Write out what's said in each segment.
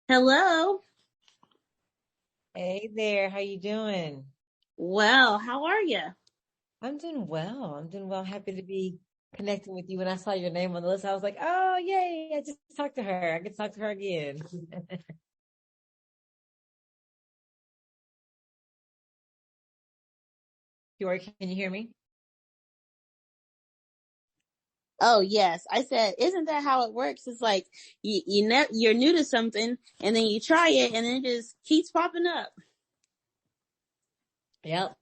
Hello. Hey there, how you doing? Well, how are you? I'm doing well. I'm doing well. Happy to be connecting with you. When I saw your name on the list, I was like, oh, yay, I just talked to her. I get to talk to her again. Joy, can you hear me? Oh, yes. I said, isn't that how it works? It's like you're new to something and then you try it and then it just keeps popping up. Yep.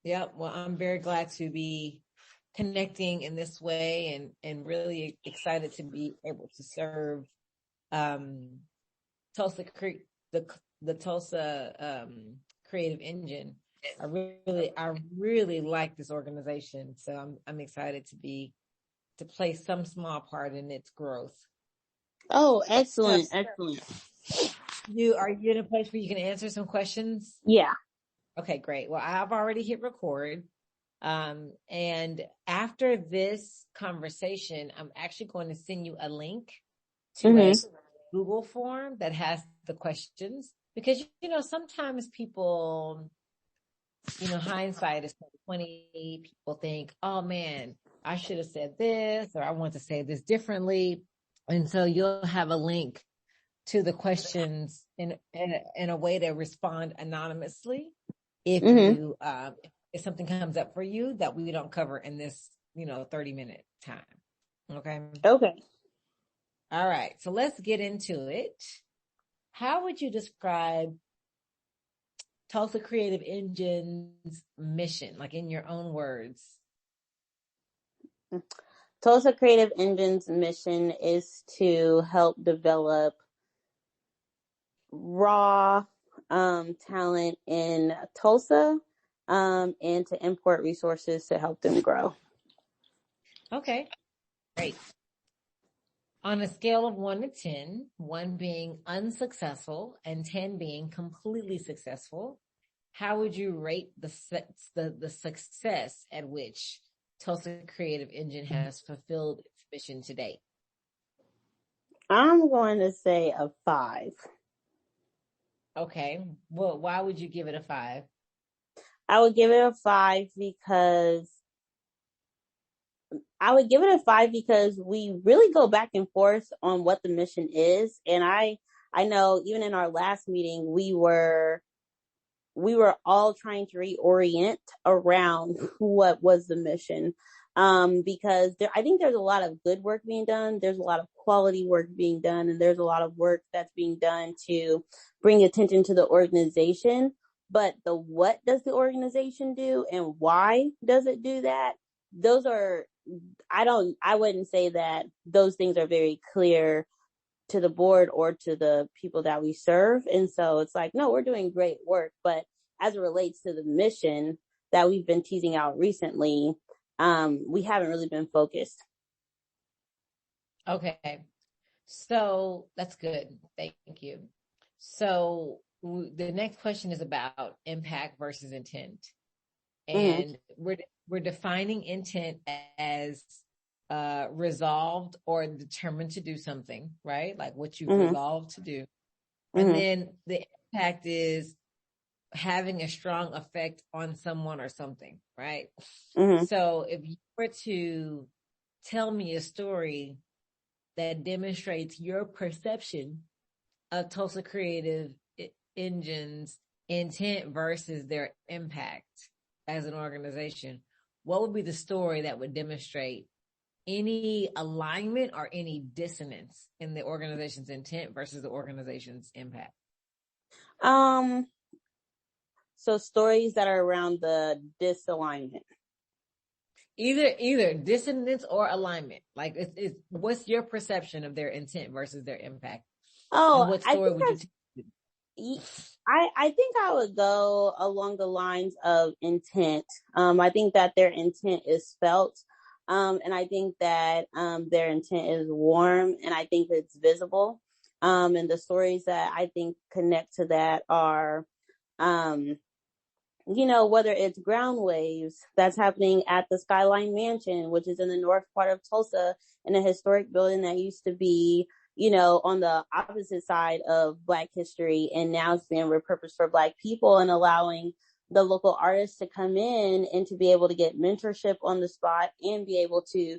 Yep. Well, I'm very glad to be connecting in this way and really excited to be able to serve um Tulsa Creek, the Tulsa Creative Engine. I really like this organization, so I'm excited to play some small part in its growth. Oh, So excellent. Excellent. are you in a place where you can answer some questions? Yeah. Okay, great. Well, I've already hit record. And after this conversation, I'm actually going to send you a link to a Mm-hmm. Google form that has the questions because sometimes people, hindsight is 20. People think, oh man, I should have said this or I want to say this differently. And so you'll have a link to the questions in a way to respond anonymously if Mm-hmm. you if something comes up for you that we don't cover in this 30-minute time. Okay. Okay. All right, so let's get into it. How would you describe Tulsa Creative Engine's mission, like in your own words? Tulsa Creative Engine's mission is to help develop raw talent in Tulsa and to import resources to help them grow. Okay, great. On a scale of 1 to 10, 1 being unsuccessful and 10 being completely successful, how would you rate the success at which Tulsa Creative Engine has fulfilled its mission to date? I'm going to say a 5. Okay. Well, why would you give it a 5? I would give it a 5 because we really go back and forth on what the mission is. And I know even in our last meeting, we were all trying to reorient around what was the mission. Because I think there's a lot of good work being done. There's a lot of quality work being done, and there's a lot of work that's being done to bring attention to the organization. But what does the organization do and why does it do that? Those are, I wouldn't say that those things are very clear to the board or to the people that we serve. And so it's like, no, we're doing great work. But as it relates to the mission that we've been teasing out recently, we haven't really been focused. Okay. So that's good. Thank you. So the next question is about impact versus intent. Mm-hmm. And we're defining intent as resolved or determined to do something, right? Like what you've Mm-hmm. resolved to do. And Mm-hmm. then the impact is having a strong effect on someone or something, right? Mm-hmm. So if you were to tell me a story that demonstrates your perception of Tulsa Creative Engine's intent versus their impact as an organization, what would be the story that would demonstrate any alignment or any dissonance in the organization's intent versus the organization's impact? Um, so stories that are around the disalignment. Either dissonance or alignment. Like it's what's your perception of their intent versus their impact, and Oh, what I story think would you I think I would go along the lines of intent. I think that their intent is felt. And I think that their intent is warm and I think it's visible. And the stories that I think connect to that are, um, whether it's ground waves that's happening at the Skyline Mansion, which is in the north part of Tulsa in a historic building that used to be on the opposite side of Black history, and now it's being repurposed for Black people and allowing the local artists to come in and to be able to get mentorship on the spot and be able to,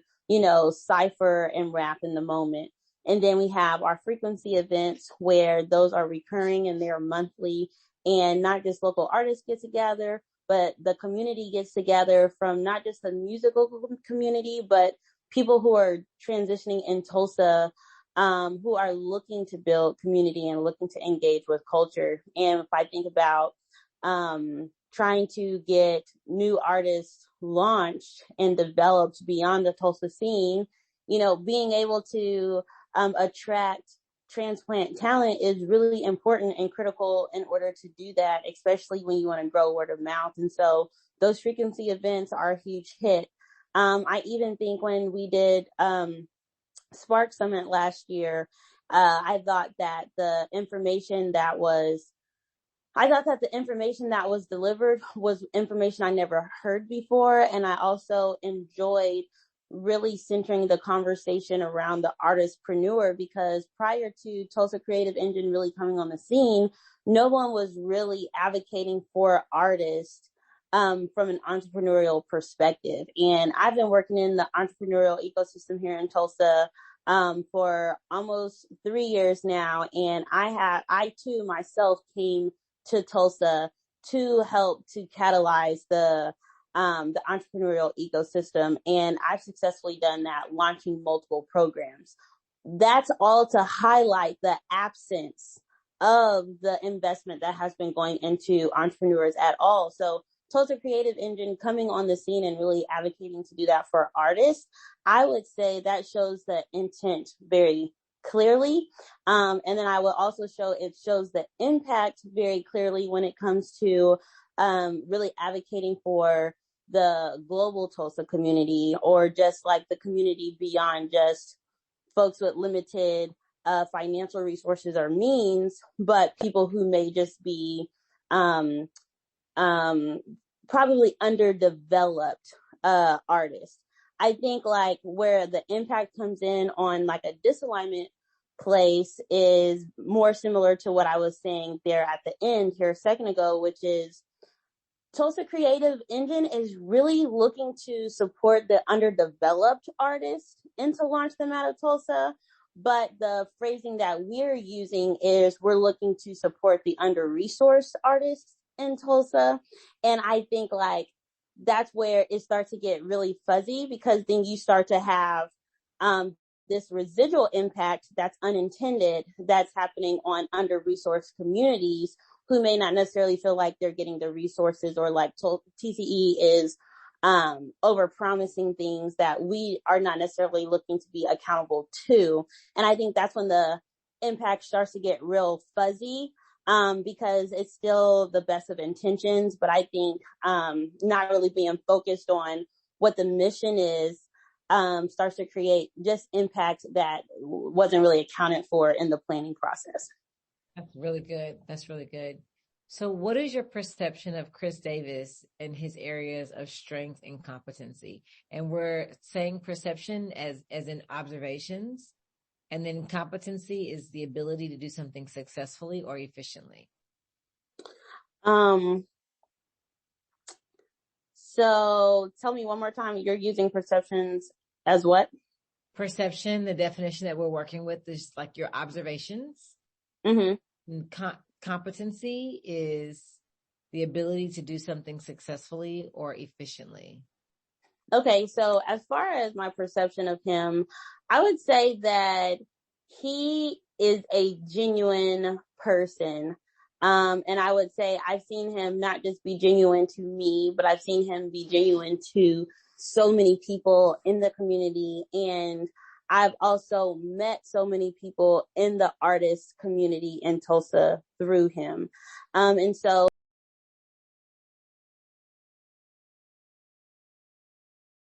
cipher and rap in the moment. And then we have our frequency events where those are recurring and they're monthly, and not just local artists get together, but the community gets together from not just the musical community, but people who are transitioning in Tulsa, who are looking to build community and looking to engage with culture. And if I think about trying to get new artists launched and developed beyond the Tulsa scene, being able to attract transplant talent is really important and critical in order to do that, especially when you want to grow word of mouth. And so those frequency events are a huge hit. I even think when we did Spark Summit last year, I thought that the information that was delivered was information I never heard before. And I also enjoyed really centering the conversation around the artistpreneur, because prior to Tulsa Creative Engine really coming on the scene, no one was really advocating for artists from an entrepreneurial perspective. And I've been working in the entrepreneurial ecosystem here in Tulsa for almost 3 years now. And I too myself came to Tulsa to help to catalyze the entrepreneurial ecosystem. And I've successfully done that, launching multiple programs. That's all to highlight the absence of the investment that has been going into entrepreneurs at all. So Tulsa Creative Engine coming on the scene and really advocating to do that for artists, I would say that shows the intent very clearly. And then I will also shows the impact very clearly when it comes to really advocating for the global Tulsa community, or just like the community beyond just folks with limited financial resources or means, but people who may just be probably underdeveloped artists. I think like where the impact comes in on like a disalignment place is more similar to what I was saying there at the end here a second ago, which is Tulsa Creative Engine is really looking to support the underdeveloped artists and to launch them out of Tulsa. But the phrasing that we're using is we're looking to support the under-resourced artists in Tulsa. And I think like that's where it starts to get really fuzzy, because then you start to have this residual impact that's unintended that's happening on under-resourced communities who may not necessarily feel like they're getting the resources, or like TCE is over promising things that we are not necessarily looking to be accountable to. And I think that's when the impact starts to get real fuzzy, because it's still the best of intentions, but I think not really being focused on what the mission is starts to create just impact that wasn't really accounted for in the planning process. That's really good. That's really good. So what is your perception of Chris Davis and his areas of strength and competency? And we're saying perception as in observations, and then competency is the ability to do something successfully or efficiently. So tell me one more time, you're using perceptions as what? Perception, the definition that we're working with is like your observations. Mm-hmm. Competency is the ability to do something successfully or efficiently. Okay, so as far as my perception of him, I would say that he is a genuine person. And I would say I've seen him not just be genuine to me, but I've seen him be genuine to so many people in the community. And I've also met so many people in the artist community in Tulsa through him. And so